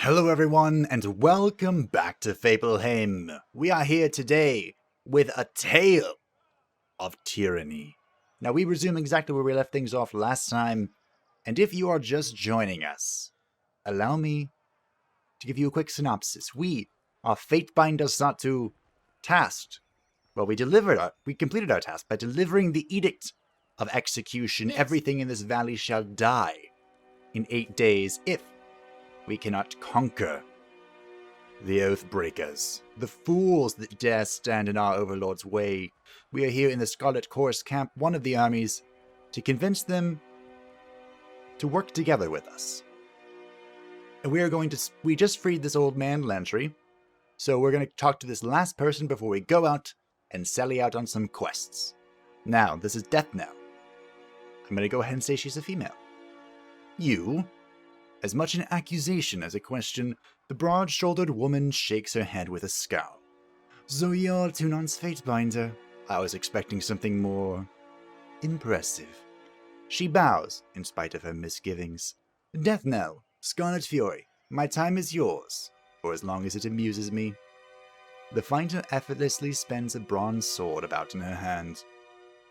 Hello everyone, and welcome back to Fableheim. We are here today with a tale of tyranny. Now we resume exactly where we left things off last time, and if you are just joining us, allow me to give you a quick synopsis. We are Fatebinder Satu tasked. Well, we completed our task by delivering the Edict of Execution. Yes. Everything in this valley shall die in 8 days if we cannot conquer the Oathbreakers, the fools that dare stand in our Overlord's way. We are here in the Scarlet Chorus camp, one of the armies, to convince them to work together with us. And we just freed this old man, Lantry, so we're going to talk to this last person before we go out and sally out on some quests. Now, this is Death now. I'm going to go ahead and say she's a female. You, as much an accusation as a question, the broad-shouldered woman shakes her head with a scowl. So you're Tunon's Fatebinder. I was expecting something more impressive. She bows, in spite of her misgivings. Death knell, Scarlet Fury, my time is yours, for as long as it amuses me. The fighter effortlessly spins a bronze sword about in her hand.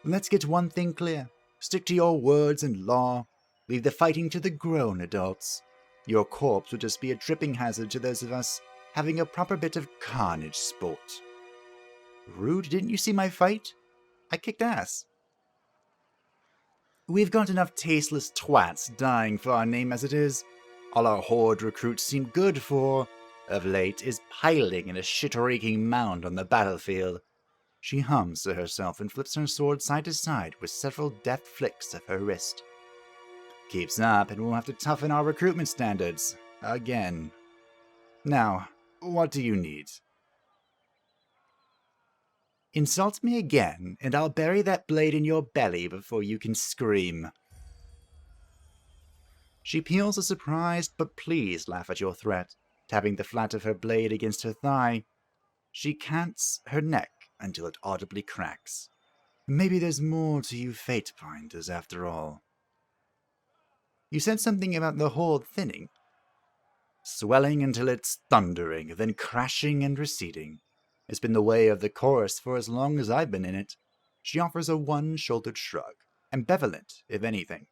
Let's get one thing clear. Stick to your words and law. Leave the fighting to the grown adults. Your corpse would just be a tripping hazard to those of us having a proper bit of carnage sport. Rude, didn't you see my fight? I kicked ass. We've got enough tasteless twats dying for our name as it is. All our horde recruits seem good for, of late, is piling in a shit-raking mound on the battlefield. She hums to herself and flips her sword side to side with several deft flicks of her wrist. Keeps up, and we'll have to toughen our recruitment standards. Again. Now, what do you need? Insult me again, and I'll bury that blade in your belly before you can scream. She peels a surprised but pleased laugh at your threat, tapping the flat of her blade against her thigh. She cants her neck until it audibly cracks. Maybe there's more to you Fatebinders after all. You said something about the horde thinning. Swelling until it's thundering, then crashing and receding. It's been the way of the chorus for as long as I've been in it. She offers a one-shouldered shrug, ambivalent, if anything,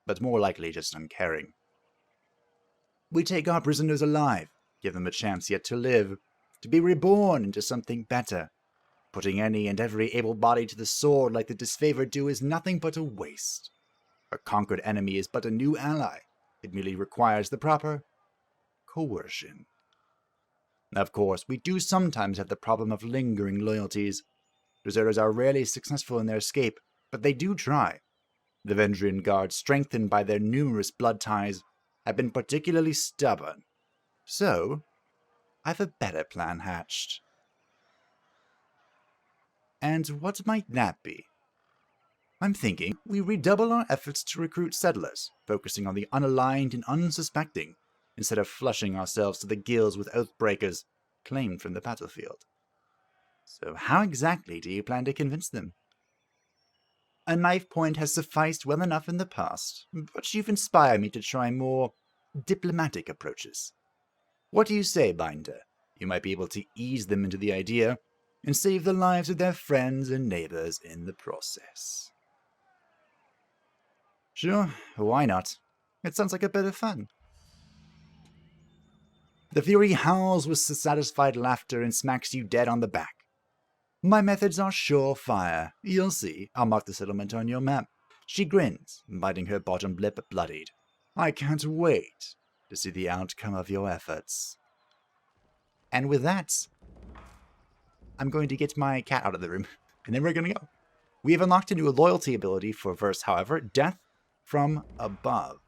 but more likely just uncaring. We take our prisoners alive, give them a chance yet to live, to be reborn into something better. Putting any and every able body to the sword like the Disfavoured do is nothing but a waste. A conquered enemy is but a new ally. It merely requires the proper coercion. Of course, we do sometimes have the problem of lingering loyalties. Deserters are rarely successful in their escape, but they do try. The Vendrian Guard, strengthened by their numerous blood ties, have been particularly stubborn. So, I've a better plan hatched. And what might that be? I'm thinking we redouble our efforts to recruit settlers, focusing on the unaligned and unsuspecting, instead of flushing ourselves to the gills with oathbreakers claimed from the battlefield. So how exactly do you plan to convince them? A knife point has sufficed well enough in the past, but you've inspired me to try more diplomatic approaches. What do you say, Binder? You might be able to ease them into the idea, and save the lives of their friends and neighbors in the process. Sure, why not? It sounds like a bit of fun. The Fury howls with satisfied laughter and smacks you dead on the back. My methods are surefire. You'll see. I'll mark the settlement on your map. She grins, biting her bottom lip bloodied. I can't wait to see the outcome of your efforts. And with that, I'm going to get my cat out of the room, and then we're going to go. We have unlocked a new loyalty ability for Verse, however, Death from Above.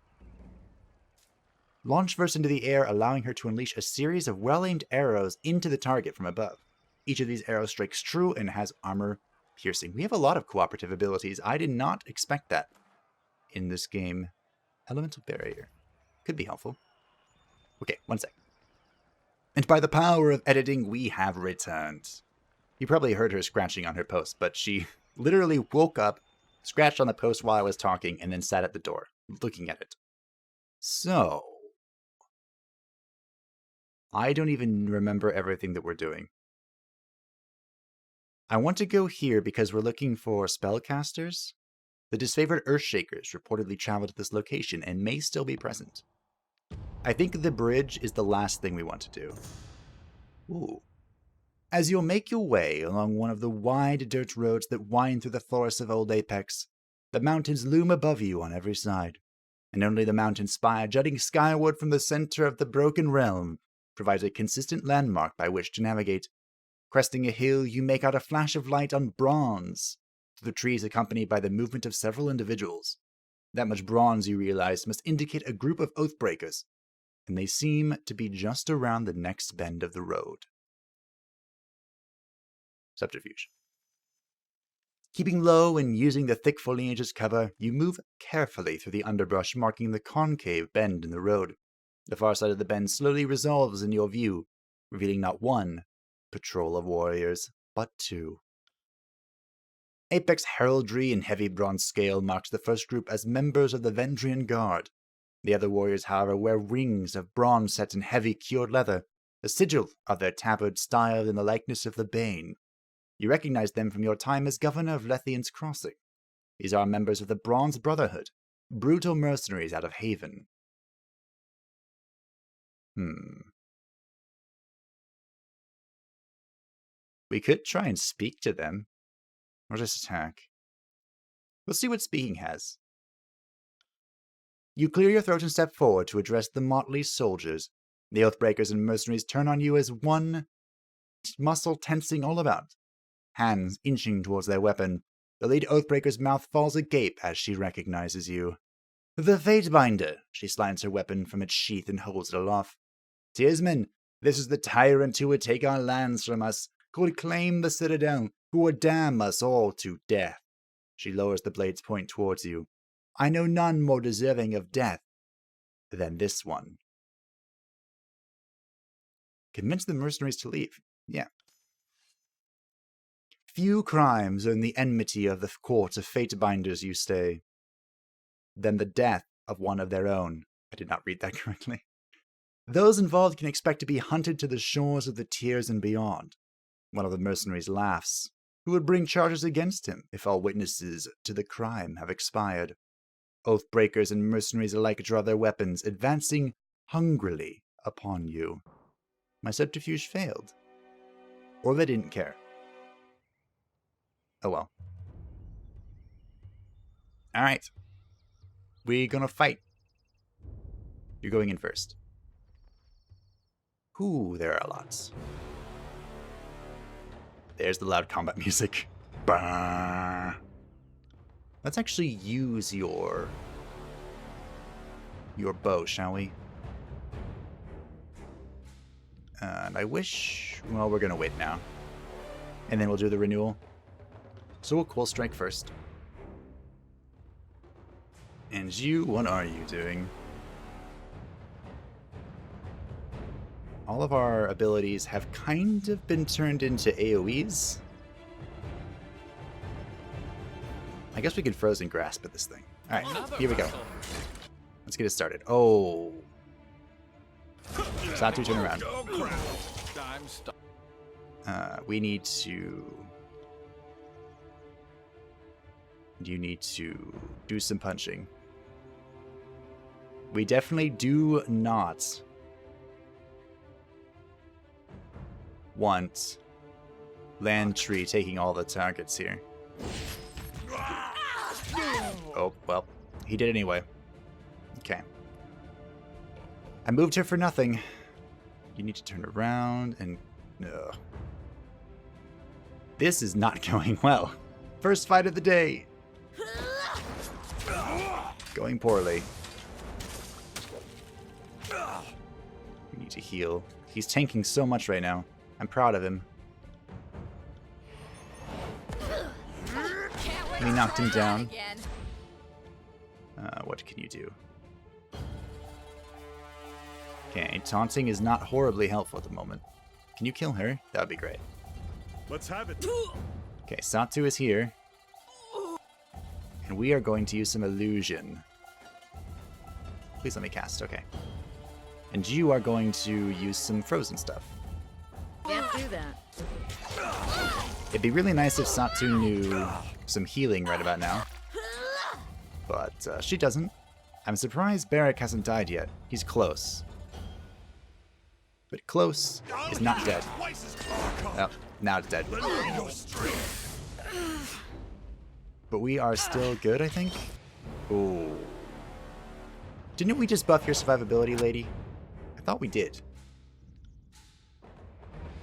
Launch Verse into the air, allowing her to unleash a series of well-aimed arrows into the target from above. Each of these arrows strikes true and has armor piercing. We have a lot of cooperative abilities. I did not expect that in this game. Elemental Barrier. Could be helpful. Okay, one sec. And by the power of editing, we have returned. You probably heard her scratching on her post, but she literally woke up, scratched on the post while I was talking, and then sat at the door, looking at it. So, I don't even remember everything that we're doing. I want to go here because we're looking for spellcasters. The Disfavoured Earthshakers reportedly travel to this location and may still be present. I think the bridge is the last thing we want to do. Ooh. As you'll make your way along one of the wide dirt roads that wind through the forests of Old Apex, the mountains loom above you on every side, and only the mountain spire jutting skyward from the center of the broken realm provides a consistent landmark by which to navigate. Cresting a hill, you make out a flash of light on bronze, through the trees accompanied by the movement of several individuals. That much bronze, you realize, must indicate a group of Oathbreakers, and they seem to be just around the next bend of the road. Subterfuge. Keeping low and using the thick foliage as cover, you move carefully through the underbrush marking the concave bend in the road. The far side of the bend slowly resolves in your view, revealing not one patrol of warriors, but two. Apex heraldry in heavy bronze scale marks the first group as members of the Vendrian Guard. The other warriors, however, wear rings of bronze set in heavy cured leather, a sigil of their tabard styled in the likeness of the Bane. You recognize them from your time as governor of Lethian's Crossing. These are members of the Bronze Brotherhood, brutal mercenaries out of Haven. We could try and speak to them. Or just attack. We'll see what speaking has. You clear your throat and step forward to address the motley soldiers. The Oathbreakers and mercenaries turn on you as one muscle tensing all about. Hands inching towards their weapon. The lead Oathbreaker's mouth falls agape as she recognizes you. The Fatebinder! She slides her weapon from its sheath and holds it aloft. Tearsmen, this is the tyrant who would take our lands from us, who would claim the citadel, who would damn us all to death. She lowers the blade's point towards you. I know none more deserving of death than this one. Convince the mercenaries to leave. Yeah. Few crimes earn the enmity of the court of Fatebinders you stay, than the death of one of their own. I did not read that correctly. Those involved can expect to be hunted to the shores of the Tears and beyond. One of the mercenaries laughs. Who would bring charges against him if all witnesses to the crime have expired? Oathbreakers and mercenaries alike draw their weapons, advancing hungrily upon you. My subterfuge failed. Or they didn't care. Oh well. Alright. We're gonna fight. You're going in first. Ooh, there are lots. There's the loud combat music. Bah. Let's actually use your bow, shall we? And I wish... Well, we're gonna wait now. And then we'll do the renewal. So we'll Cool Strike first. And you, what are you doing? All of our abilities have kind of been turned into AoEs. I guess we could Frozen Grasp at this thing. Alright, here we go. Let's get it started. Oh. Satu, turn around. We need to... You need to do some punching. We definitely do not want Landtree taking all the targets here. Oh, well, he did anyway. Okay. I moved her for nothing. You need to turn around and... Ugh. This is not going well. First fight of the day. Going poorly. We need to heal. He's tanking so much right now. I'm proud of him. We knocked him down. What can you do? Okay, taunting is not horribly helpful at the moment. Can you kill her? That would be great. Let's have it. Okay, Satu is here. And we are going to use some illusion. Please let me cast, okay. And you are going to use some frozen stuff. Can't do that. It'd be really nice if Satu knew some healing right about now. But she doesn't. I'm surprised Barrack hasn't died yet. He's close. But close is not dead. Oh, now it's dead. But we are still good, I think. Ooh. Didn't we just buff your survivability, lady? I thought we did.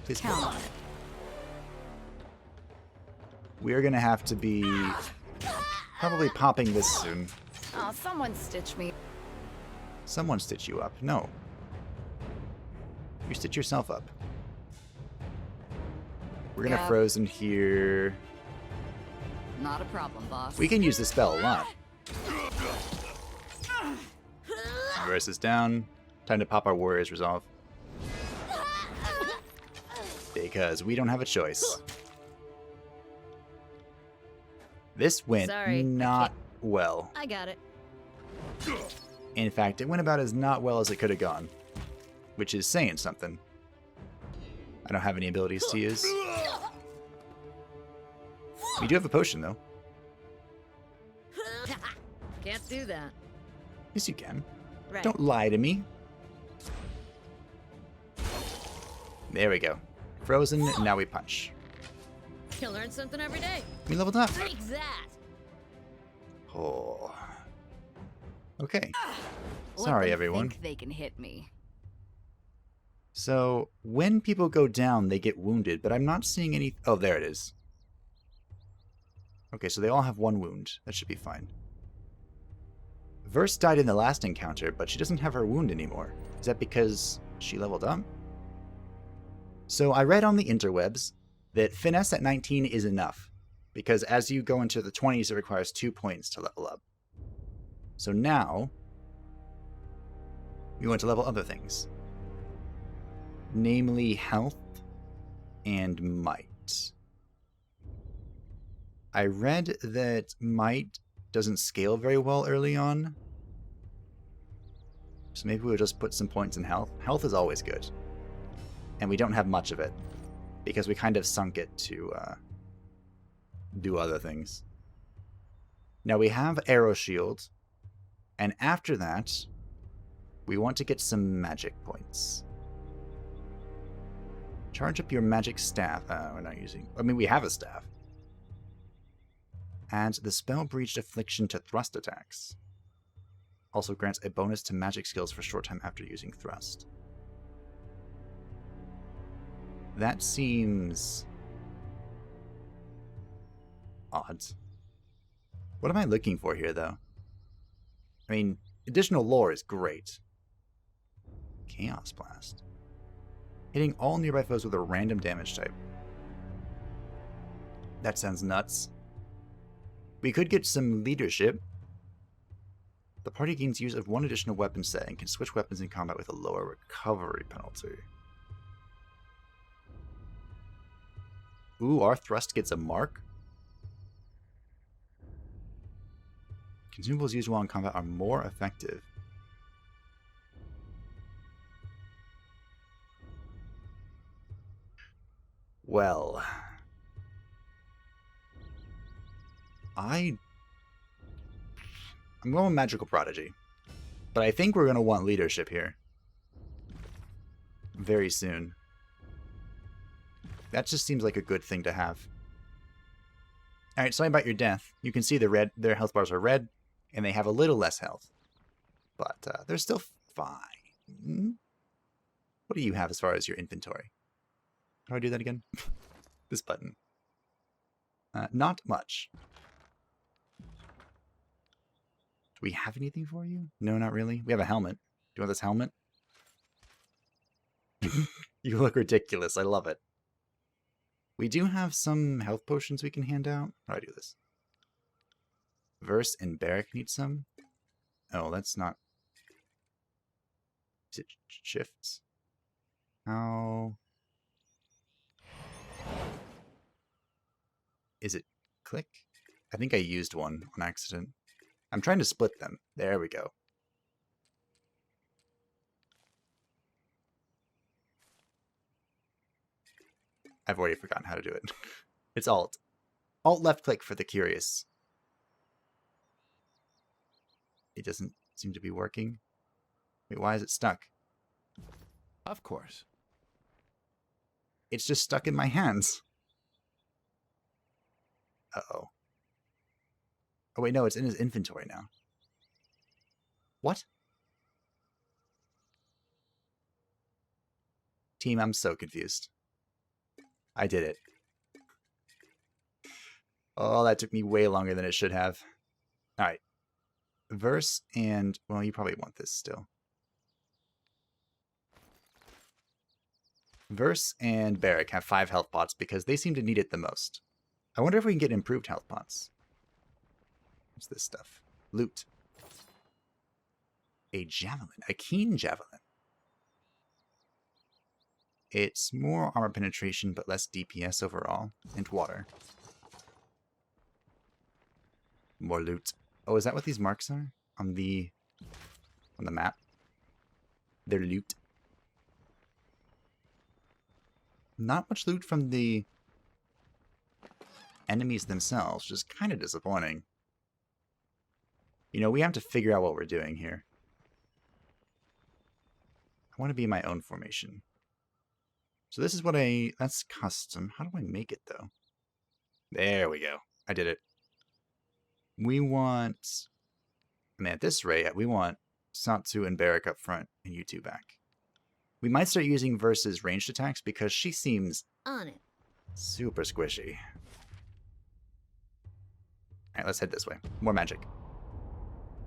Please Count on it. We're gonna have to be probably popping this soon. Oh, someone stitch me. Someone stitch you up. No. You stitch yourself up. We're gonna frozen here. Not a problem, boss. We can use the spell a lot. Reverse is down. Time to pop our Warrior's Resolve. Because we don't have a choice. This went not well. I got it. In fact, it went about as not well as it could have gone. Which is saying something. I don't have any abilities to use. We do have a potion, though. Can't do that. Yes, you can. Right. Don't lie to me. There we go. Frozen, now we punch. You learn something every day. We leveled up. Take that. Oh. Okay. Let Sorry, them everyone. Think they can hit me. So, when people go down, they get wounded, but I'm not seeing any... Oh, there it is. Okay, so they all have one wound. That should be fine. Verse died in the last encounter, but she doesn't have her wound anymore. Is that because she leveled up? So I read on the interwebs that finesse at 19 is enough, because as you go into the 20s, it requires 2 points to level up. So now, we want to level other things. Namely, health and might. I read that might doesn't scale very well early on. So maybe we'll just put some points in health. Health is always good. And we don't have much of it, because we kind of sunk it to do other things. Now we have Arrow Shield, and after that, we want to get some magic points. Charge up your magic staff. We're not using... I mean, we have a staff. Adds the spell breached affliction to thrust attacks. Also grants a bonus to magic skills for short time after using thrust. That seems odd. What am I looking for here, though? I mean, additional lore is great. Chaos Blast. Hitting all nearby foes with a random damage type. That sounds nuts. We could get some leadership. The party gains use of one additional weapon set and can switch weapons in combat with a lower recovery penalty. Ooh, our thrust gets a mark. Consumables used while in combat are more effective. Well, I'm going Magical Prodigy, but I think we're going to want leadership here very soon. That just seems like a good thing to have. Alright, sorry about your death. You can see their health bars are red, and they have a little less health. But they're still fine. What do you have as far as your inventory? How do I do that again? This button. Not much. Do we have anything for you? No, not really. We have a helmet. Do you want this helmet? You look ridiculous. I love it. We do have some health potions we can hand out. How do I do this? Verse and Barrack need some. Oh, that's not... Is it shifts? How... Is it click? I think I used one on accident. I'm trying to split them. There we go. I've already forgotten how to do it. It's Alt. Alt left click for the curious. It doesn't seem to be working. Wait, why is it stuck? Of course. It's just stuck in my hands. Uh-oh. Oh, wait, no, it's in his inventory now. What? Team, I'm so confused. I did it. Oh, that took me way longer than it should have. Alright. Verse and... Well, you probably want this still. Verse and Barrack have 5 health pots because they seem to need it the most. I wonder if we can get improved health pots. What's this stuff? Loot. A javelin. A keen javelin. It's more armor penetration, but less DPS overall. And water. More loot. Oh, is that what these marks are? On the map? They're loot. Not much loot from the enemies themselves, which is kind of disappointing. You know, we have to figure out what we're doing here. I want to be in my own formation. So this is what that's custom. How do I make it, though? There we go. I did it. We want... I mean, at this rate, we want Satu and Barrack up front and you two back. We might start using Verse's ranged attacks because she seems... On it. super squishy. Alright, let's head this way. More magic.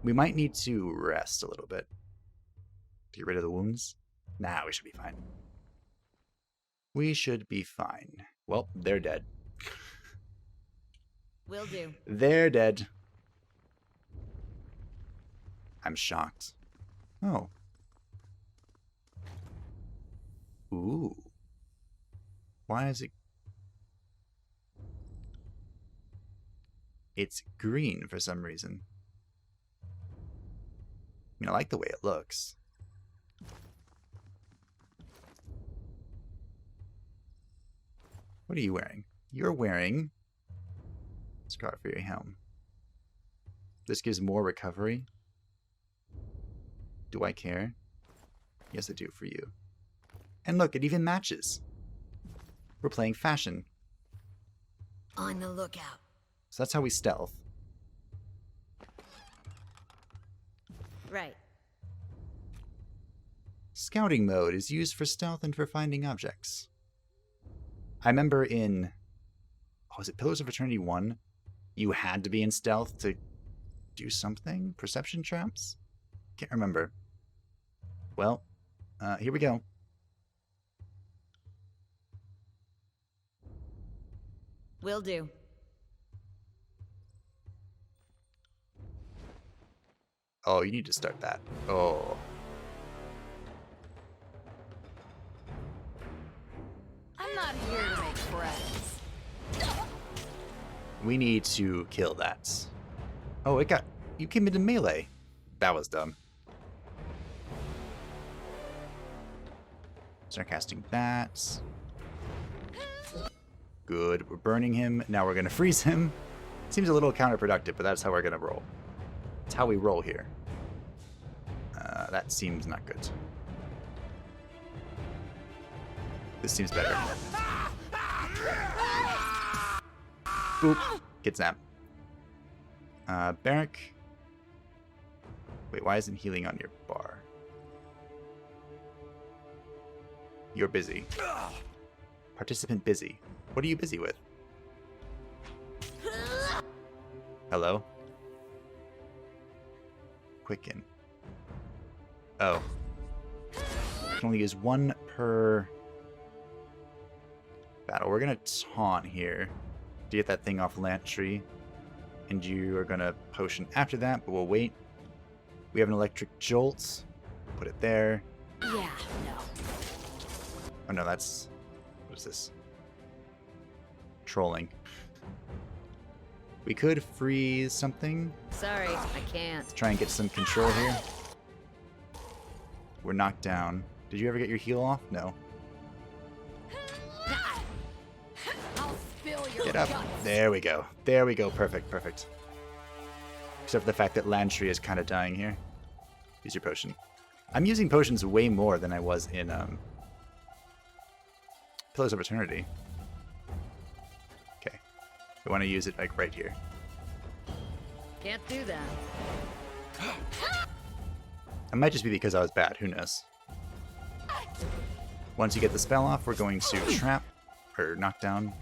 We might need to rest a little bit. To get rid of the wounds. Nah, we should be fine. We should be fine. Well, they're dead. Will do. They're dead. I'm shocked. Oh. Ooh. Why is it... It's green for some reason. I mean, I like the way it looks. What are you wearing? You're wearing... Scar for your helm. This gives more recovery. Do I care? Yes, I do for you. And look, it even matches. We're playing fashion. On the lookout. So that's how we stealth. Right. Scouting mode is used for stealth and for finding objects. I remember in... Oh, was it Pillars of Eternity 1? You had to be in stealth to do something? Perception traps? Can't remember. Well, here we go. Will do. Oh, you need to start that. Oh. I'm not here to make friends. We need to kill that. Oh, it got... You came into melee. That was dumb. Start casting bats. Good. We're burning him. Now we're going to freeze him. Seems a little counterproductive, but that's how we're going to roll. That's how we roll here. That seems not good. This seems better. Boop. Get zapped. Barrack. Wait, why isn't healing on your bar? You're busy. Participant busy. What are you busy with? Hello? Quicken. Oh. I can only use one per battle. We're gonna taunt here to get that thing off Lantry. And you are gonna potion after that, but we'll wait. We have an electric jolt. Put it there. Yeah, no. Oh no, that's... What is this? Trolling. We could freeze something. Sorry, I can't. Try and get some control here. We're knocked down. Did you ever get your heal off? No. Get up. There we go. There we go. Perfect, perfect. Except for the fact that Lantry is kind of dying here. Use your potion. I'm using potions way more than I was in Pillars of Eternity. Okay. We want to use it like right here. Can't do that. It might just be because I was bad. Who knows? Once you get the spell off, we're going to trap or knock down.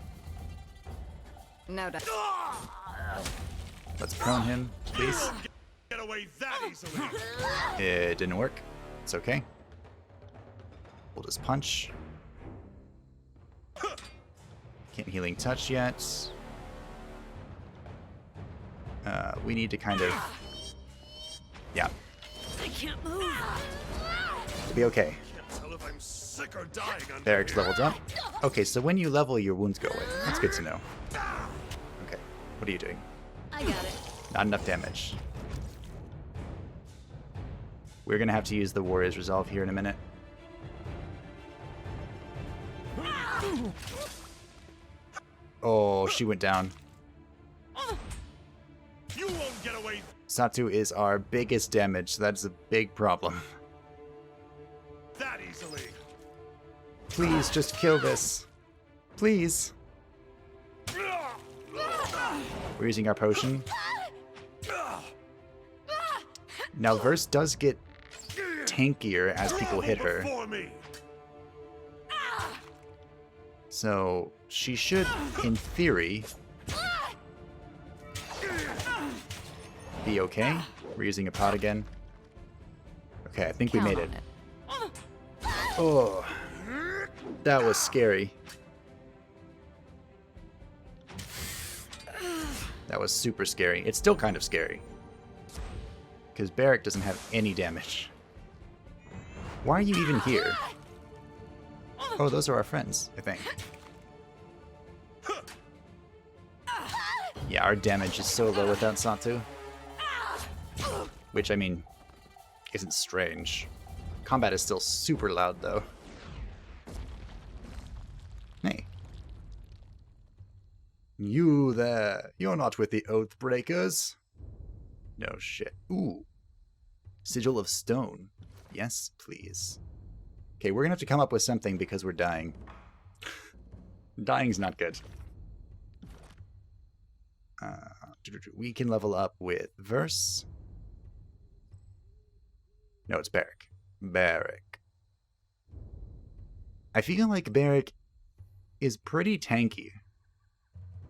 No doubt. Let's prone him, please. Get away that easily. It didn't work. It's okay. We'll just punch. Can't healing touch yet. We need to kind of... Yeah. I can't move. It'll be okay. Can't tell if I'm sick or dying under Barrack's here. leveled up. Okay, so when you level, your wounds go away. That's good to know. Okay, what are you doing? I got it. Not enough damage. We're gonna have to use the Warrior's Resolve here in a minute. Oh, she went down. You won't get away Satu is our biggest damage, so that's a big problem. that easily. Please, just kill this. Please. We're using our potion. Now, Verse does get tankier as people hit her. Before me. So, she should, in theory, be okay. We're using a pot again. Okay, I think we made it. Oh, that was scary. That was super scary. It's still kind of scary. Because Barrack doesn't have any damage. Why are you even here? Oh, those are our friends, I think. Yeah, our damage is so low without Satu. Which, I mean, isn't strange. Combat is still super loud, though. Hey. You there. You're not with the Oathbreakers. No shit. Ooh. Sigil of Stone. Yes, please. Okay, we're gonna have to come up with something because we're dying. Dying's not good. We can level up with Verse. No, it's Barrack. Barrack. I feel like Barrack is pretty tanky.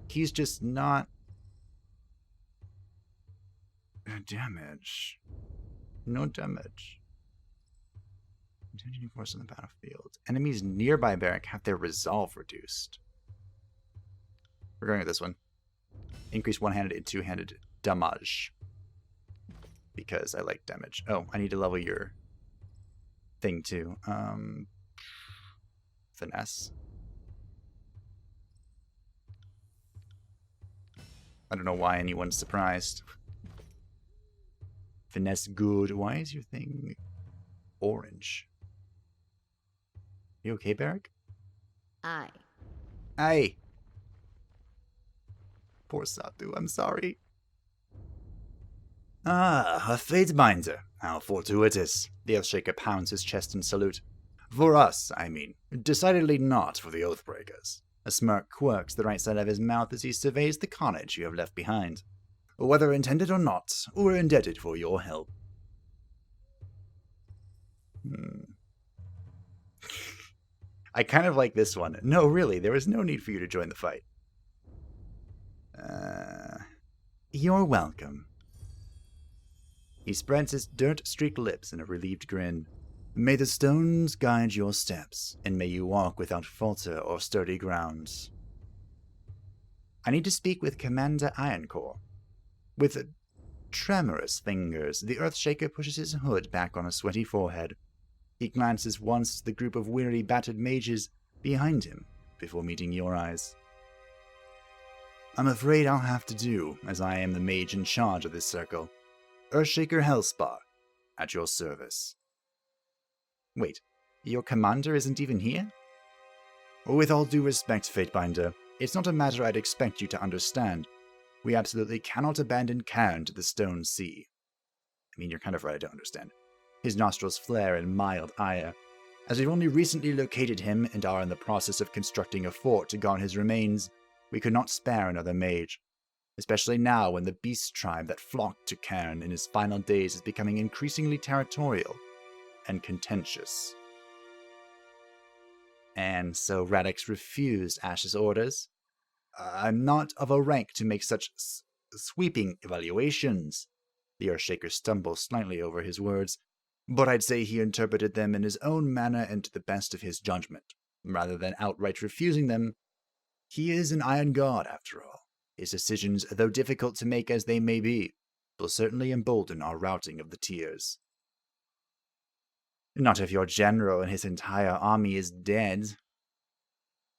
He's just not... damage. No damage. Continuing force on the battlefield. Enemies nearby Barrack have their resolve reduced. We're going with this one. Increase one-handed and two-handed damage. Because I like damage. Oh, I need to level your thing too. Finesse. I don't know why anyone's surprised. Finesse good. Why is your thing orange? You okay, Barrack? Aye. Aye. Poor Satu, I'm sorry. Ah, a Fatebinder. How fortuitous. The Earthshaker pounds his chest in salute. For us, I mean. Decidedly not for the Oathbreakers. A smirk quirks the right side of his mouth as he surveys the carnage you have left behind. Whether intended or not, we're indebted for your help. I kind of like this one. No, really, there was no need for you to join the fight. You're welcome. He spreads his dirt-streaked lips in a relieved grin. May the stones guide your steps, and may you walk without falter or sturdy grounds. I need to speak with Commander Ironcore. With tremorous fingers, the Earthshaker pushes his hood back on a sweaty forehead. He glances once to the group of weary, battered mages behind him before meeting your eyes. I'm afraid I'll have to do, as I am the mage in charge of this circle. Earthshaker Hellspar, at your service. Wait, your commander isn't even here? With all due respect, Fatebinder, it's not a matter I'd expect you to understand. We absolutely cannot abandon Cairn to the Stone Sea. I mean, you're kind of right, I don't understand. His nostrils flare in mild ire. As we've only recently located him and are in the process of constructing a fort to guard his remains, we could not spare another mage. Especially now when the beast tribe that flocked to Cairn in his final days is becoming increasingly territorial and contentious. And so Radix refused Ash's orders. I'm not of a rank to make such sweeping evaluations. The Earthshaker stumbled slightly over his words, but I'd say he interpreted them in his own manner and to the best of his judgment, rather than outright refusing them. He is an Iron God, after all. His decisions, though difficult to make as they may be, will certainly embolden our routing of the tiers. Not if your general and his entire army is dead.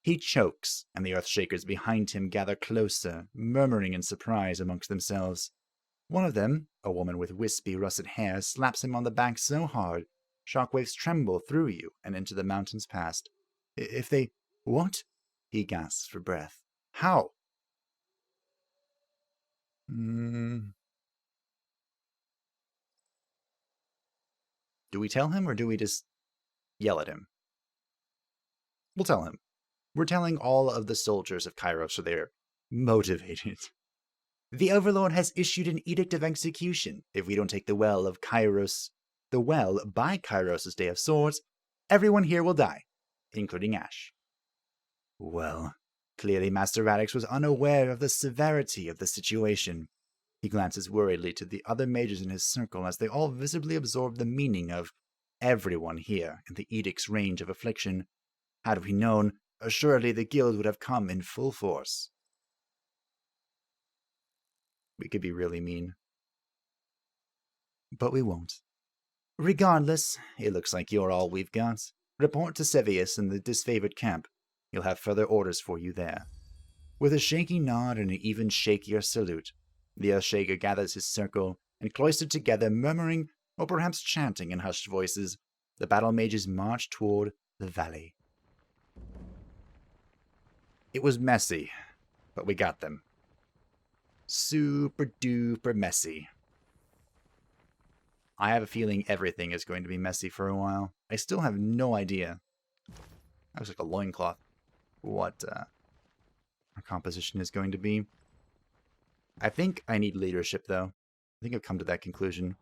He chokes, and the Earthshakers behind him gather closer, murmuring in surprise amongst themselves. One of them, a woman with wispy, russet hair, slaps him on the back so hard, shockwaves tremble through you and into the mountains past. If they... What? He gasps for breath. How? Do we tell him, or do we just yell at him? We'll tell him. We're telling all of the soldiers of Kyros so they're motivated. The Overlord has issued an edict of execution. If we don't take the well of Kyros, the well by Kyros' Day of Swords, everyone here will die, including Ash. Well, clearly Master Radix was unaware of the severity of the situation. He glances worriedly to the other mages in his circle as they all visibly absorb the meaning of everyone here in the edict's range of affliction. Had we known, assuredly the guild would have come in full force. We could be really mean. But we won't. Regardless, it looks like you're all we've got. Report to Sevius in the Disfavoured camp. He'll have further orders for you there. With a shaky nod and an even shakier salute, the Earthshaker gathers his circle, and cloistered together, murmuring, or perhaps chanting in hushed voices, the battle mages march toward the valley. It was messy, but we got them. Super duper messy. I have a feeling everything is going to be messy for a while. I still have no idea. That looks like a loincloth. What our composition is going to be. I think I need leadership, though. I think I've come to that conclusion.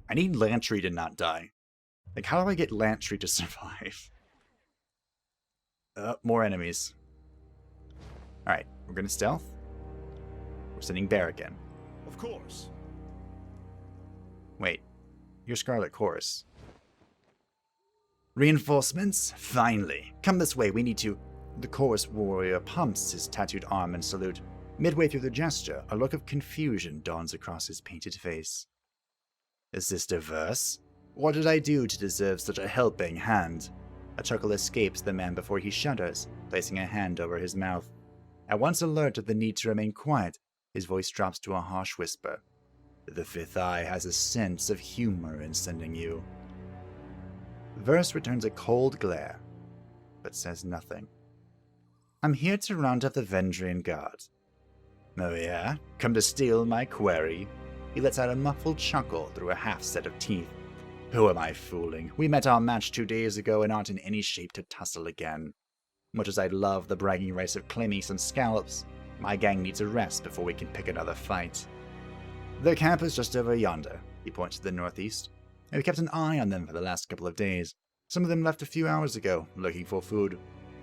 I need Lantry to not die. Like, how do I get Lantry to survive? More enemies. Alright, we're gonna stealth. We're sending Bear again. Of course. Wait, you're Scarlet Chorus. Reinforcements? Finally. Come this way, we need to... The chorus warrior pumps his tattooed arm in salute. Midway through the gesture, a look of confusion dawns across his painted face. Is this diverse? What did I do to deserve such a helping hand? A chuckle escapes the man before he shudders, placing a hand over his mouth. At once alert of the need to remain quiet, his voice drops to a harsh whisper. The fifth eye has a sense of humor in sending you. Verse returns a cold glare, but says nothing. I'm here to round up the Vendrian Guard. Oh yeah? Come to steal my quarry? He lets out a muffled chuckle through a half set of teeth. Who am I fooling? We met our match 2 days ago and aren't in any shape to tussle again. Much as I'd love the bragging rights of claiming some scallops, my gang needs a rest before we can pick another fight. Their camp is just over yonder, he points to the northeast, and we kept an eye on them for the last couple of days. Some of them left a few hours ago, looking for food.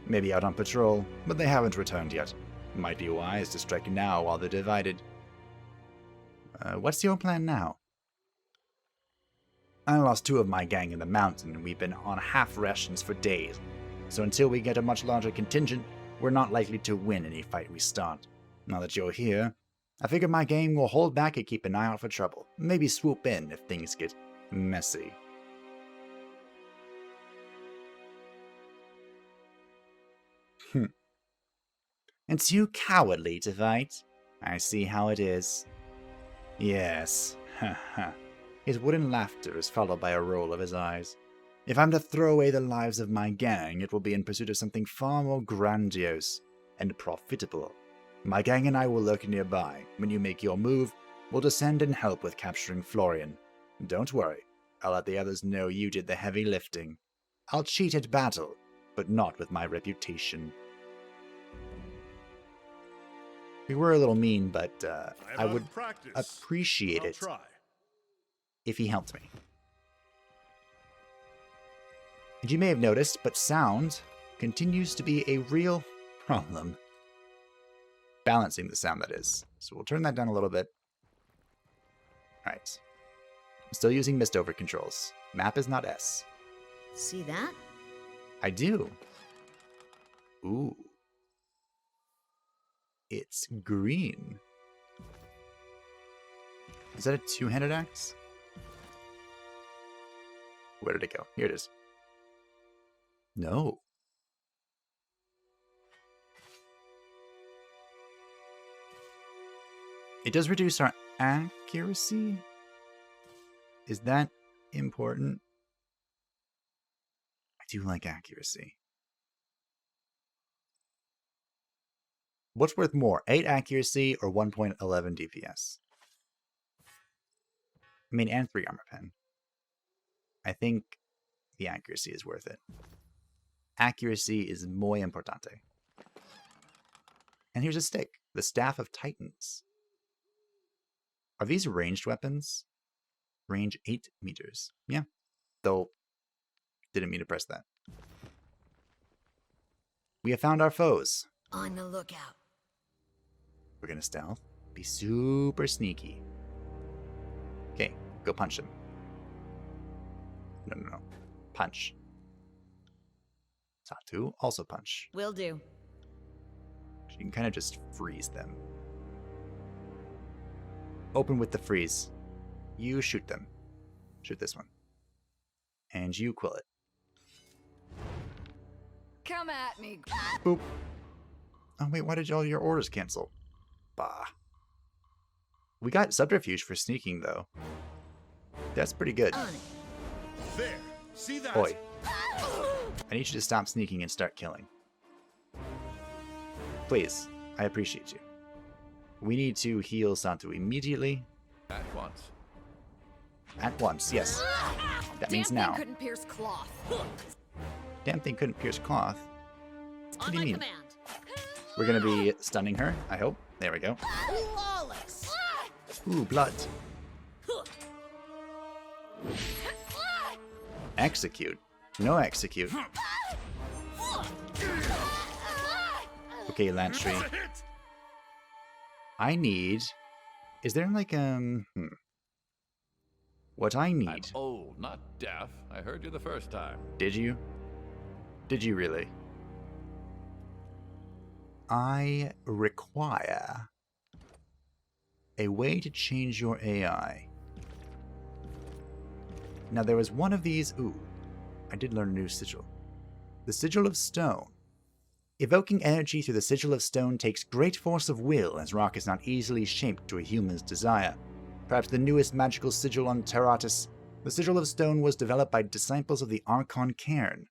Maybe out on patrol, but they haven't returned yet. Might be wise to strike now while they're divided. What's your plan now? I lost 2 of my gang in the mountain, and we've been on half rations for days. So until we get a much larger contingent, we're not likely to win any fight we start. Now that you're here, I figure my gang will hold back and keep an eye out for trouble. Maybe swoop in if things get messy. And too cowardly to fight? I see how it is. Yes, ha ha. His wooden laughter is followed by a roll of his eyes. If I'm to throw away the lives of my gang, it will be in pursuit of something far more grandiose and profitable. My gang and I will lurk nearby. When you make your move, we'll descend and help with capturing Florian. Don't worry, I'll let the others know you did the heavy lifting. I'll cheat at battle, but not with my reputation. We were a little mean, but I would appreciate it if he helped me. And you may have noticed, but sound continues to be a real problem. Balancing the sound, that is. So we'll turn that down a little bit. Alright. I'm still using Mistover controls. Map is not S. See that? I do. Ooh. It's green. Is that a two-handed axe? Where did it go? Here it is. No. It does reduce our accuracy? Is that important? I do like accuracy. What's worth more, 8 accuracy or 1.11 DPS? I mean, and 3 armor pen. I think the accuracy is worth it. Accuracy is muy importante. And here's a stick. The Staff of Titans. Are these ranged weapons? Range 8 meters. Yeah. Though, didn't mean to press that. We have found our foes. On the lookout. We're gonna stealth. Be super sneaky. Okay, go punch him. No. Punch. Satu, also punch. Will do. You can kind of just freeze them. Open with the freeze. You shoot them. Shoot this one. And you quill it. Come at me. Boop. Oh wait, why did all your orders cancel? Bah. We got subterfuge for sneaking though. That's pretty good. On it. There. See that? Oi. I need you to stop sneaking and start killing. Please. I appreciate you. We need to heal Satu immediately. At once. At once, yes. That means now. Couldn't pierce cloth. Damn thing couldn't pierce cloth. What On do you my mean? command. We're gonna be stunning her, I hope. There we go. Flawless. Ooh, blood. Execute. No execute. Okay, Lantry. That's a hit. I need... Is there like, What I I'm need... old, not deaf. I heard you the first time. Did you? Did you really? I require a way to change your AI. Now there was one of these... Ooh, I did learn a new sigil. The Sigil of Stone. Evoking energy through the Sigil of Stone takes great force of will, as rock is not easily shaped to a human's desire. Perhaps the newest magical sigil on Terratus, the Sigil of Stone was developed by disciples of the Archon Cairn.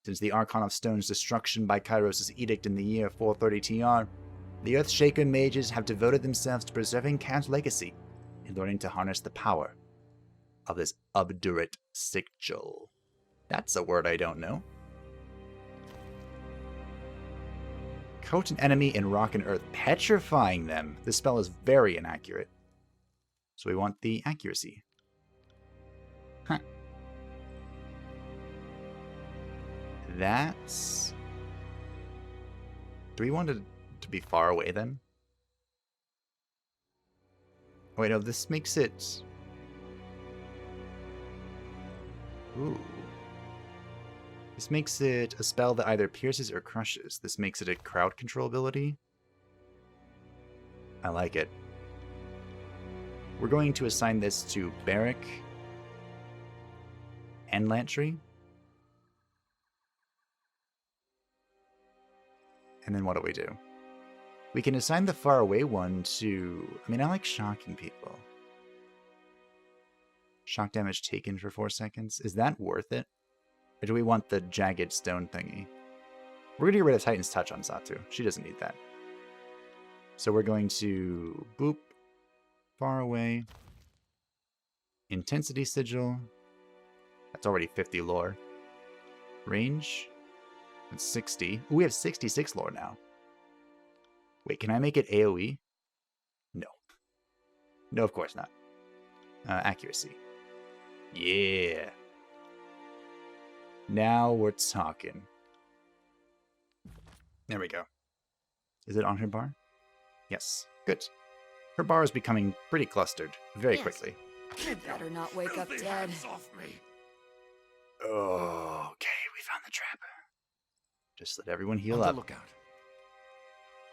Since the Archon of Stone's destruction by Kyros' edict in the year 430 TR, the Earthshaker mages have devoted themselves to preserving Cairn's legacy and learning to harness the power of this obdurate sigil. That's a word I don't know. Coat an enemy in rock and earth, petrifying them. This spell is very inaccurate. So we want the accuracy. Huh. That's... Do we want it to be far away then? Wait, no, this makes it... Ooh. This makes it a spell that either pierces or crushes. This makes it a crowd control ability. I like it. We're going to assign this to Barrack and Lantry. And then what do? We can assign the far away one to... I mean, I like shocking people. Shock damage taken for 4 seconds. Is that worth it? Or do we want the jagged stone thingy? We're going to get rid of Titan's Touch on Satu. She doesn't need that. So we're going to boop. Far away. Intensity Sigil. That's already 50 lore. Range. That's 60. Ooh, we have 66 lore now. Wait, can I make it AoE? No. No, of course not. Accuracy. Yeah. Now we're talking. There we go. Is it on her bar? Yes. Good. Her bar is becoming pretty clustered very quickly. You better not wake up dead. Off me. Oh, okay. We found the trap. Just let everyone heal On up. the lookout.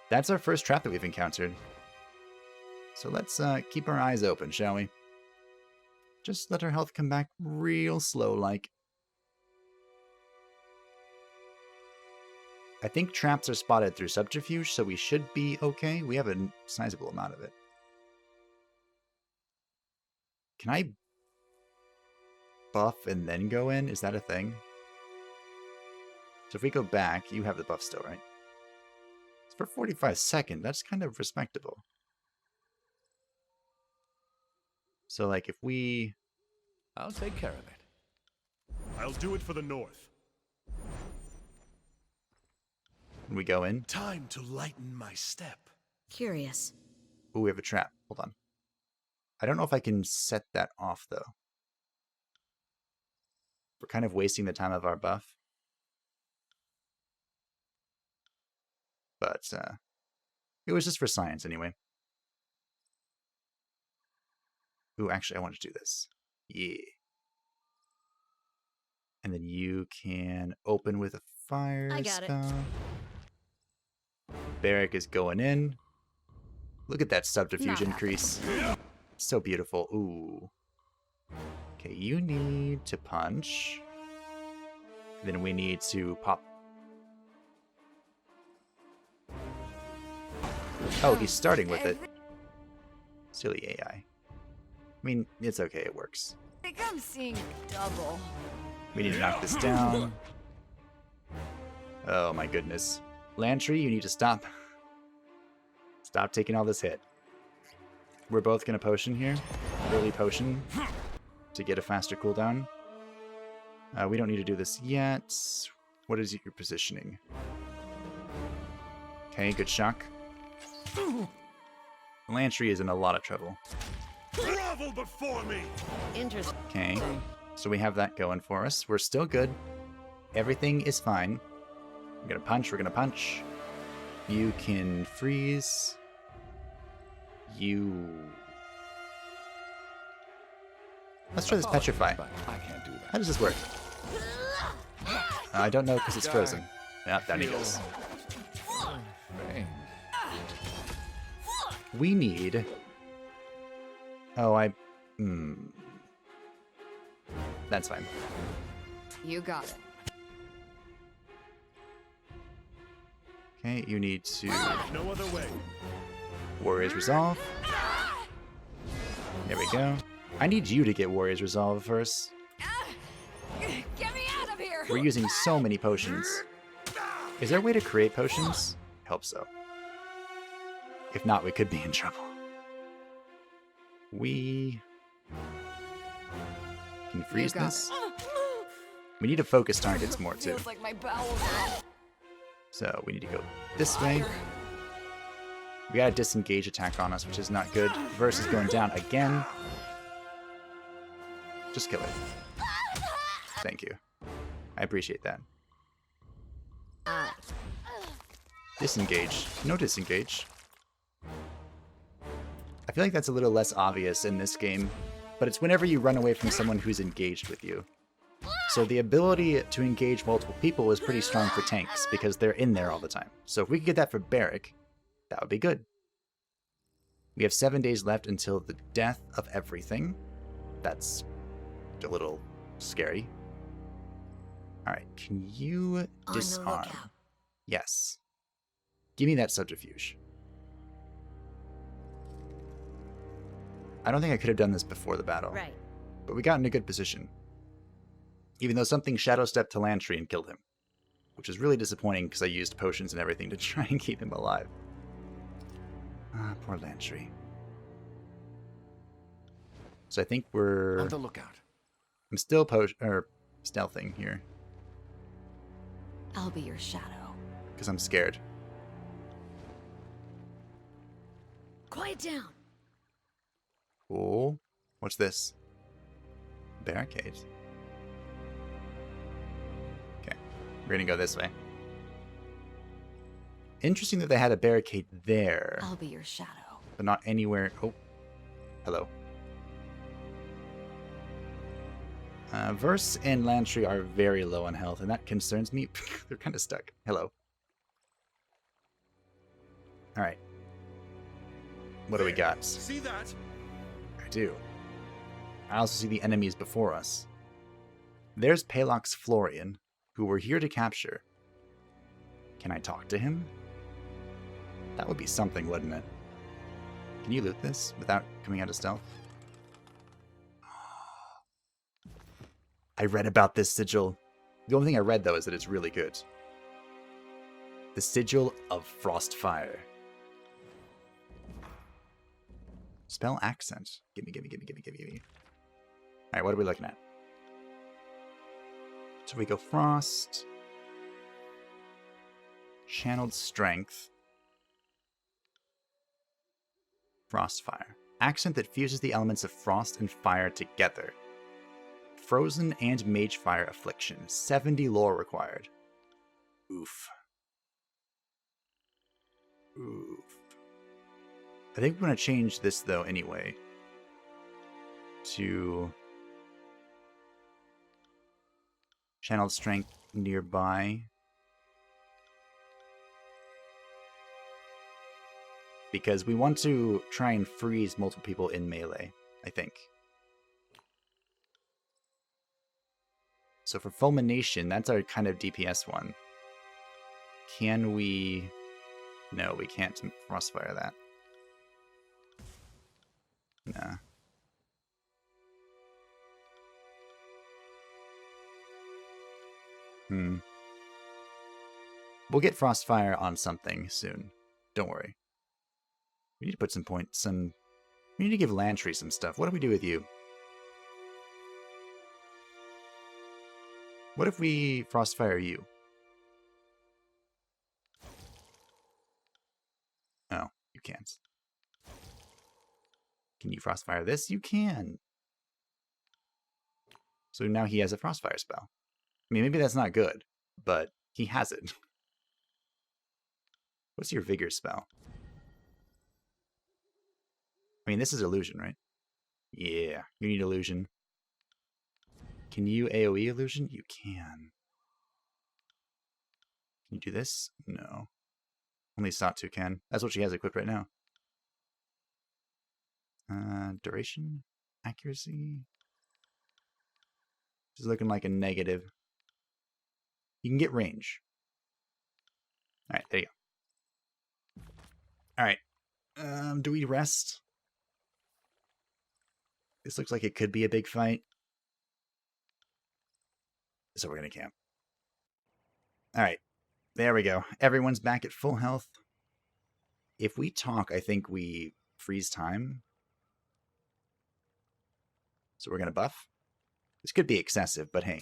That's our first trap that we've encountered. So let's keep our eyes open, shall we? Just let her health come back real slow like. I think traps are spotted through subterfuge, so we should be okay. We have a sizable amount of it. Can I buff and then go in? Is that a thing? So if we go back, you have the buff still, right? It's for 45 seconds. That's kind of respectable. So, like, if we... I'll take care of it. I'll do it for the north. we go in... Time to lighten my step. Curious. Ooh, we have a trap. Hold on. I don't know if I can set that off, though. We're kind of wasting the time of our buff. But, it was just for science, anyway. Ooh, actually, I want to do this. Yeah. And then you can open with a fire I got it. spell. Barrack is going in. Look at that subterfuge Not increase. So beautiful. Ooh. Okay, you need to punch. Then we need to pop. Oh, he's starting with it. Silly AI. I mean, it's okay, it works. I think I'm seeing double. We need to knock this down. Oh my goodness. Lantry, you need to stop. Stop taking all this hit. We're both gonna potion here. Early potion. To get a faster cooldown. We don't need to do this yet. What is your positioning? Okay, good shock. Lantry is in a lot of trouble. Grovel before me. Interesting. Okay, so we have that going for us. We're still good. Everything is fine. We're gonna punch, we're gonna punch. You can freeze. You... Let's try this petrify. But I can't do How that. does this work? I don't know because it's frozen. Yeah, down he goes. Strange. We need... Oh, That's fine. You got it. Okay, you need to... No other way. Warriors Resolve. There we go. I need you to get Warriors Resolve first. Get me out of here! We're using so many potions. Is there a way to create potions? I hope so. If not, we could be in trouble. We can freeze got this. We need to focus targets more too. Feels like my bowels are So we need to go this way. We got a disengage attack on us, which is not good. Verse is going down again. Just kill it. Thank you. I appreciate that. Disengage. No disengage. I feel like that's a little less obvious in this game, but it's whenever you run away from someone who's engaged with you. So the ability to engage multiple people is pretty strong for tanks, because they're in there all the time. So if we could get that for Barrack, that would be good. We have 7 days left until the death of everything. That's a little scary. Alright, can you on the disarm? lookout. Yes. Give me that subterfuge. I don't think I could have done this before the battle, Right. but we got in a good position. Even though something shadow stepped to Lantry and killed him. Which is really disappointing because I used potions and everything to try and keep him alive. Ah, poor Lantry. So I think we're... On the lookout. I'm still stealthing here. I'll be your shadow. Because I'm scared. Quiet down. Cool. What's this? Barricade. Okay. We're gonna go this way. Interesting that they had a barricade there. I'll be your shadow. But not anywhere... Oh. Hello. Verse and Lantry are very low on health, and that concerns me. They're kind of stuck. Hello. Alright. What do we got? See that? I do. I also see the enemies before us. There's Palox Florian, who we're here to capture. Can I talk to him? That would be something, wouldn't it? Can you loot this without coming out of stealth? I read about this sigil. The only thing I read, though, is that it's really good. The Sigil of Frostfire. Spell accent. Gimme. Alright, what are we looking at? So we go Frost. Channeled Strength. Frostfire. Accent that fuses the elements of frost and fire together. Frozen and Magefire Affliction. 70 lore required. Oof. I think we're going to change this, though, anyway. To... Channeled Strength nearby. Because we want to try and freeze multiple people in melee, I think. So for Fulmination, that's our kind of DPS one. Can we... No, we can't Frostfire that. Nah. We'll get Frostfire on something soon. Don't worry. We need to put some points, we need to give Lantry some stuff. What do we do with you? What if we Frostfire you? Oh, you can't. Can you Frostfire this? You can! So now he has a Frostfire spell. I mean, maybe that's not good, but he has it. What's your Vigor spell? I mean, this is Illusion, right? Yeah, you need Illusion. Can you AoE Illusion? You can. Can you do this? No. Only Satu can. That's what she has equipped right now. Duration? Accuracy? This is looking like a negative. You can get range. Alright, there you go. Alright. Do we rest? This looks like it could be a big fight. So we're going to camp. Alright. There we go. Everyone's back at full health. If we talk, I think we freeze time. So we're going to buff. This could be excessive, but hey.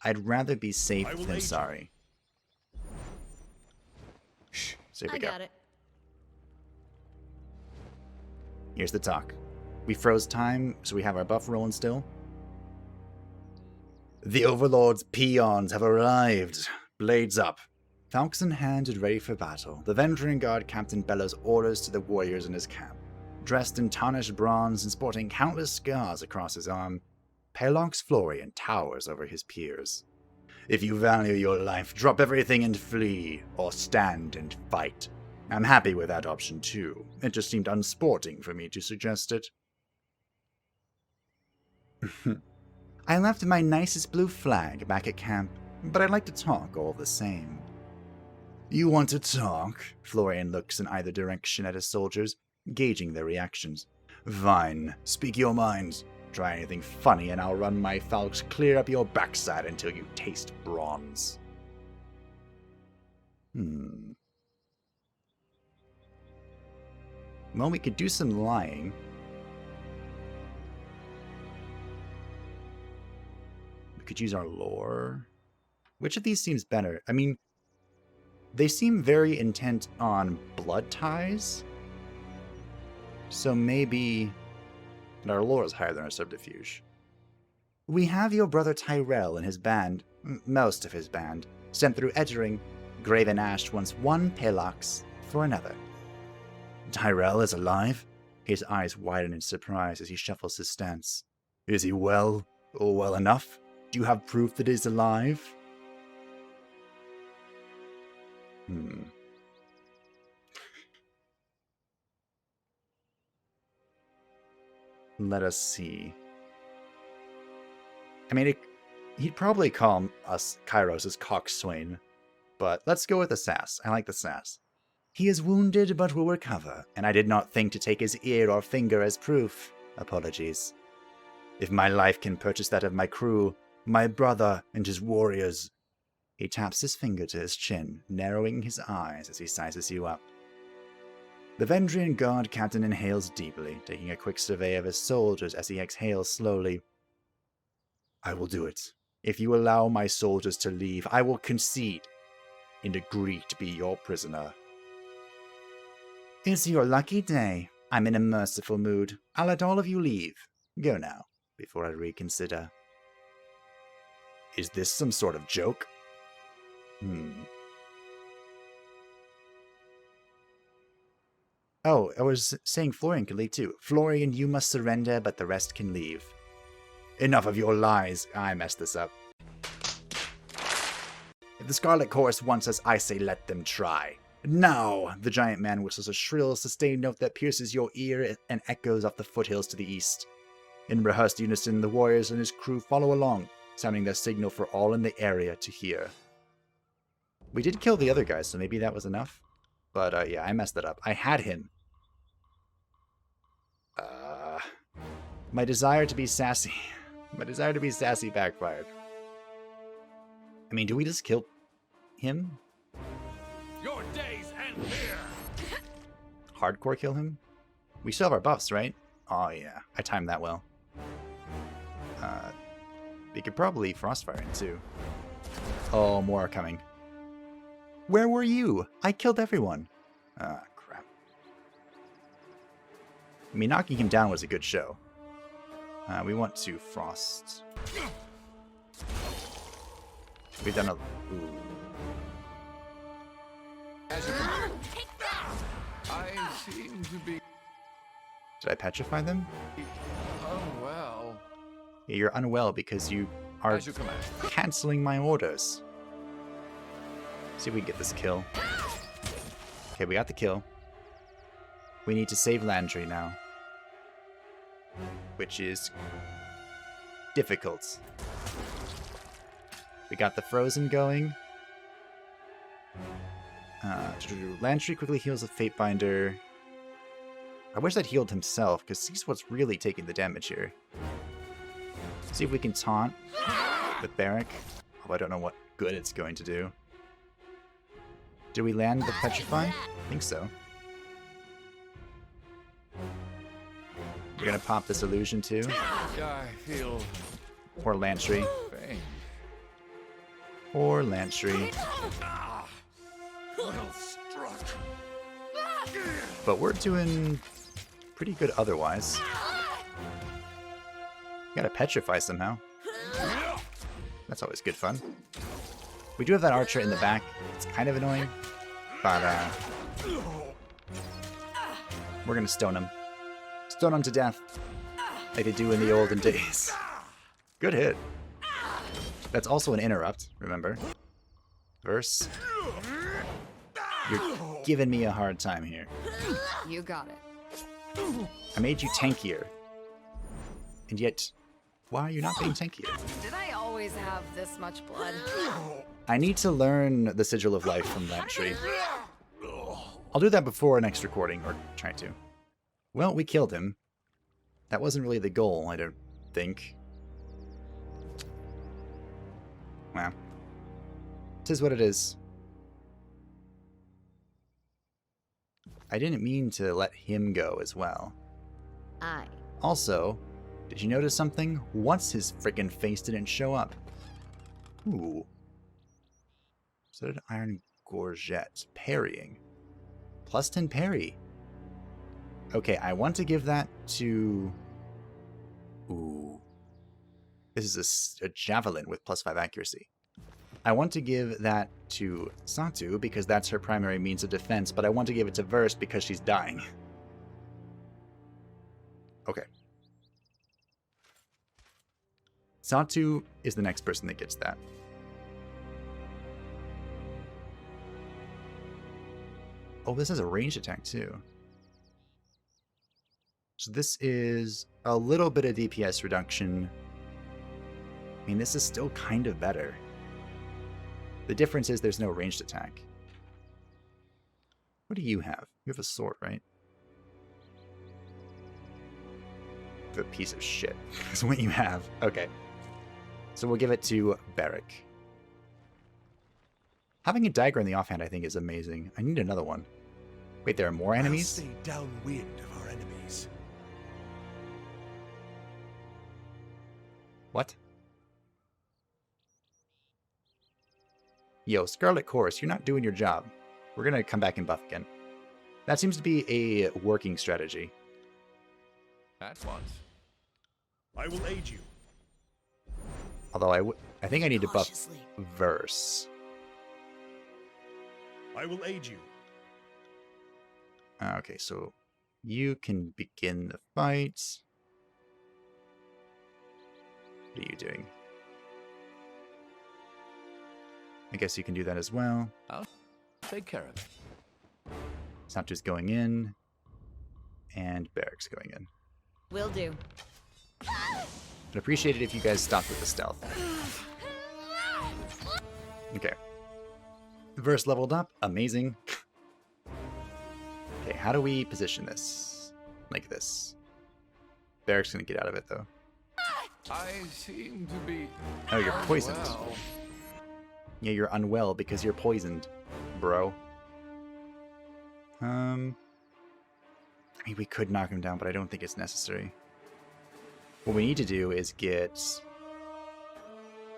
I'd rather be safe than sorry. Shh. So here we go. Got it. Here's the talk. We froze time, so we have our buff rolling still. The Overlord's peons have arrived. Blades up. Falcons in hand and ready for battle. The Venturing Guard Captain bellows orders to the warriors in his camp. Dressed in tarnished bronze and sporting countless scars across his arm, Palox Florian towers over his peers. If you value your life, drop everything and flee, or stand and fight. I'm happy with that option too. It just seemed unsporting for me to suggest it. I left my nicest blue flag back at camp, but I'd like to talk all the same. You want to talk? Florian looks in either direction at his soldiers, gauging their reactions. Fine, speak your minds. Try anything funny and I'll run my falx clear up your backside until you taste bronze. Well, we could do some lying. We could use our lore. Which of these seems better? I mean, they seem very intent on blood ties. So maybe... And our lore is higher than our subterfuge. We have your brother Tyrell and his band, most of his band, sent through Edgering. Graven Ash wants one Palox for another. Tyrell is alive? His eyes widen in surprise as he shuffles his stance. Is he well? Or well enough? Do you have proof that he's alive? Let us see. I mean, he'd probably call us Kyros as coxswain, but let's go with the sass. I like the sass. He is wounded but will recover, and I did not think to take his ear or finger as proof. Apologies. If my life can purchase that of my crew, my brother and his warriors... He taps his finger to his chin, narrowing his eyes as he sizes you up. The Vendrian guard captain inhales deeply, taking a quick survey of his soldiers as he exhales slowly. I will do it. If you allow my soldiers to leave, I will concede and agree to be your prisoner. It's your lucky day. I'm in a merciful mood. I'll let all of you leave. Go now, before I reconsider. Is this some sort of joke? Oh, I was saying Florian could leave too. Florian, you must surrender, but the rest can leave. Enough of your lies. I messed this up. If the Scarlet Chorus wants us, I say let them try. Now! The giant man whistles a shrill, sustained note that pierces your ear and echoes off the foothills to the east. In rehearsed unison, the warriors and his crew follow along, sounding their signal for all in the area to hear. We did kill the other guy, so maybe that was enough. But, yeah, I messed that up. I had him. My desire to be sassy. My desire to be sassy backfired. I mean, do we just kill him? Your days end here. Hardcore kill him? We still have our buffs, right? Oh, yeah. I timed that well. We could probably Frostfire him, too. Oh, more are coming. Where were you? I killed everyone. Ah, crap. I mean, knocking him down was a good show. We want to Frost. We've done a... Ooh. As you command. I seem to be... Did I petrify them? unwell. Yeah, you're unwell because you are As you command. canceling my orders. See if we can get this kill. Okay, we got the kill. We need to save Landry now. Which is difficult. We got the Frozen going. Landry quickly heals with Fatebinder. I wish that healed himself, because he's what's really taking the damage here. See if we can taunt with Barrack. Oh, I don't know what good it's going to do. Did we land the Petrify? I think so. We're gonna pop this illusion too. I feel Or Lantry. pain. Or Lantry. Well struck. But we're doing pretty good otherwise. Gotta Petrify somehow. That's always good fun. We do have that archer in the back. It's kind of annoying. But, we're gonna stone him. Stone him to death. Like they do in the olden days. Good hit. That's also an interrupt, remember? Verse. You're giving me a hard time here. You got it. I made you tankier. And yet, why are you not being tankier? Did I always have this much blood? I need to learn the Sigil of Life from that tree. I'll do that before next recording, or try to. Well, we killed him. That wasn't really the goal, I don't think. Well, 'tis what it is. I didn't mean to let him go as well. Also, did you notice something? Once his frickin' face didn't show up. Ooh. So did Iron Gorget. Parrying. Plus 10 parry. Okay, I want to give that to... Ooh. This is a javelin with plus 5 accuracy. I want to give that to Satu because that's her primary means of defense, but I want to give it to Verse because she's dying. Okay. Satu is the next person that gets that. Oh, this has a ranged attack too. So this is a little bit of DPS reduction. I mean, this is still kind of better. The difference is there's no ranged attack. What do you have? You have a sword, right? A piece of shit is what you have. Okay. So we'll give it to Barrick. Having a dagger in the offhand, I think, is amazing. I need another one. Wait, there are more enemies? I'll stay downwind of our enemies. What? Yo, Scarlet Chorus, you're not doing your job. We're gonna come back and buff again. That seems to be a working strategy. At once. I will aid you. Although I think I need to buff Verse. I will aid you. Okay, so you can begin the fight. What are you doing? I guess you can do that as well. I'll take care of it. Satu's going in. And Barrick's going in. Will do. I'd appreciate it if you guys stopped with the stealth. Okay. Verse leveled up. Amazing. Okay, how do we position this? Like this. Barrick's gonna get out of it, though. I seem to be... Oh, you're poisoned. Well, Yeah, you're unwell because you're poisoned, bro. I mean, we could knock him down, but I don't think it's necessary. What we need to do is get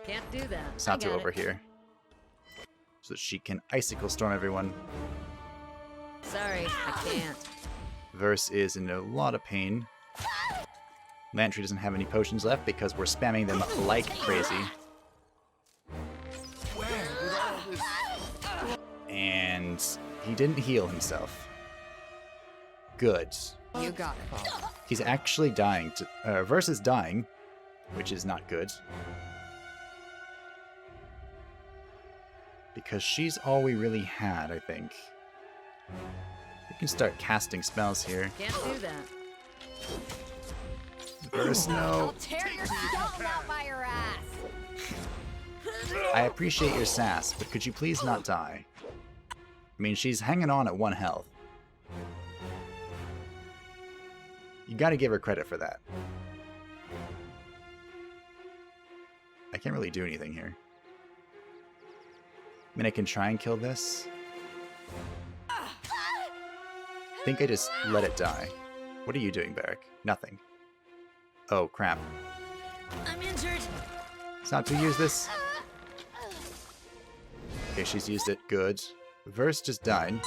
Can't do that. Satu over here. So that she can Icicle Storm everyone. Sorry, I can't. Verse is in a lot of pain. Lantry doesn't have any potions left because we're spamming them like crazy. And he didn't heal himself. Good. You got it. He's actually dying. Verse is dying, which is not good. Because she's all we really had, I think. We can start casting spells here. Can't do that. Verse, no. I'll tear your skull out by your ass. I appreciate your sass, but could you please not die? I mean, she's hanging on at 1 health. You gotta give her credit for that. I can't really do anything here. I mean, I can try and kill this. I think I just let it die. What are you doing, Barrick? Nothing. Oh, crap. I'm injured. Satu, use this. Okay, she's used it. Good. Verse just died.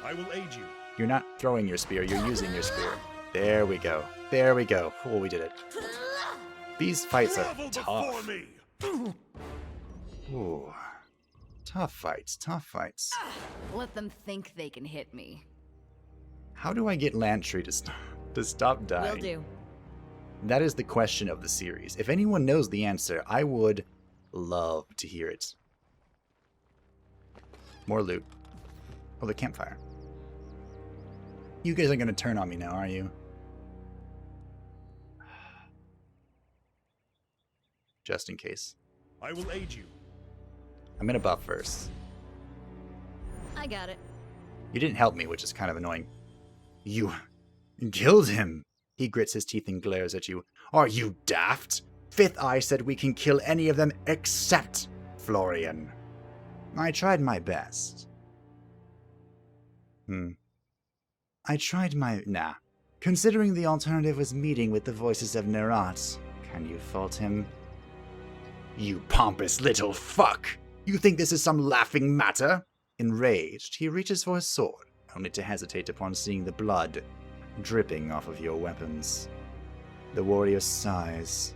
I will aid you. You're not throwing your spear, you're using your spear. There we go. There we go. Oh, we did it. These fights are Grovel before tough. me. Ooh. Tough fights, tough fights. Let them think they can hit me. How do I get Lantry to stop dying? Will do. That is the question of the series. If anyone knows the answer, I would love to hear it. More loot. Oh, the campfire. You guys are going to turn on me now, are you? Just in case. I will aid you. I'm going to buff first. I got it. You didn't help me, which is kind of annoying. You killed him. He grits his teeth and glares at you. Are you daft? Fifth Eye said we can kill any of them except Florian. I tried my best. Nah. Considering the alternative was meeting with the voices of Nerat, can you fault him? You pompous little fuck! You think this is some laughing matter? Enraged, he reaches for his sword, only to hesitate upon seeing the blood dripping off of your weapons. The warrior sighs.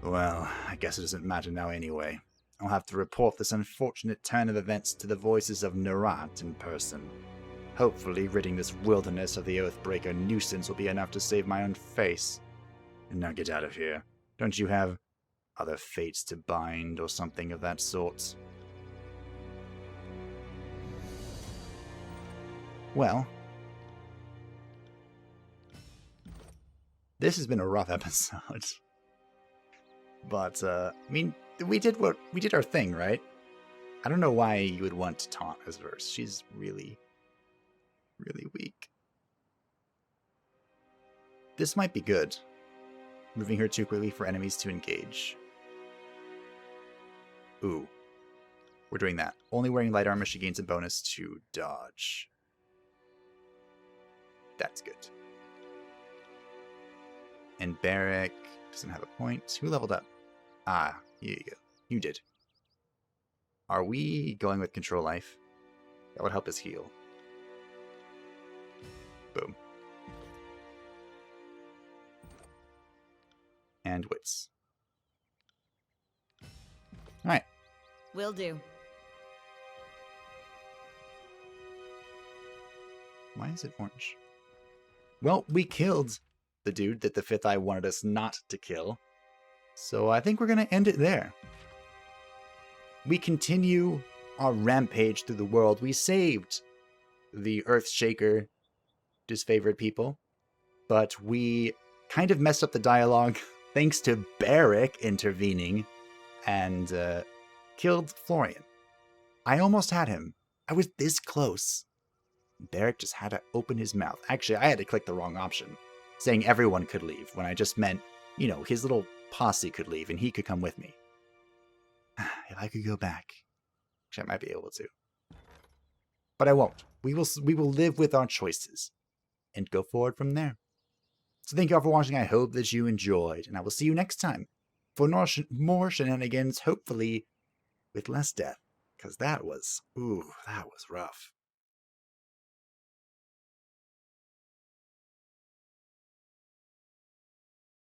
Well, I guess it doesn't matter now anyway. I'll have to report this unfortunate turn of events to the voices of Nerat in person. Hopefully, ridding this wilderness of the Oathbreaker nuisance will be enough to save my own face. And now get out of here. Don't you have other fates to bind or something of that sort? Well, this has been a rough episode. But, I mean, we did our thing, right? I don't know why you would want to taunt Asverse. She's really, really weak. This might be good. Moving her too quickly for enemies to engage. Ooh. We're doing that. Only wearing light armor, she gains a bonus to dodge. That's good. And Barrick doesn't have a point. Who leveled up? Ah, here you go. You did. Are we going with Control Life? That would help us heal. Boom. And Wits. Alright. Will do. Why is it orange? Well, we killed the dude that the Fifth Eye wanted us not to kill. So I think we're going to end it there. We continue our rampage through the world. We saved the Earthshaker disfavored people, but we kind of messed up the dialogue thanks to Barrick intervening and killed Florian. I almost had him. I was this close. Barrick just had to open his mouth. Actually, I had to click the wrong option, saying everyone could leave, when I just meant, you know, his little posse could leave and he could come with me. If I could go back, which I might be able to. But I won't. We will live with our choices and go forward from there. So thank you all for watching. I hope that you enjoyed, and I will see you next time for more shenanigans, hopefully with less death, because that was rough.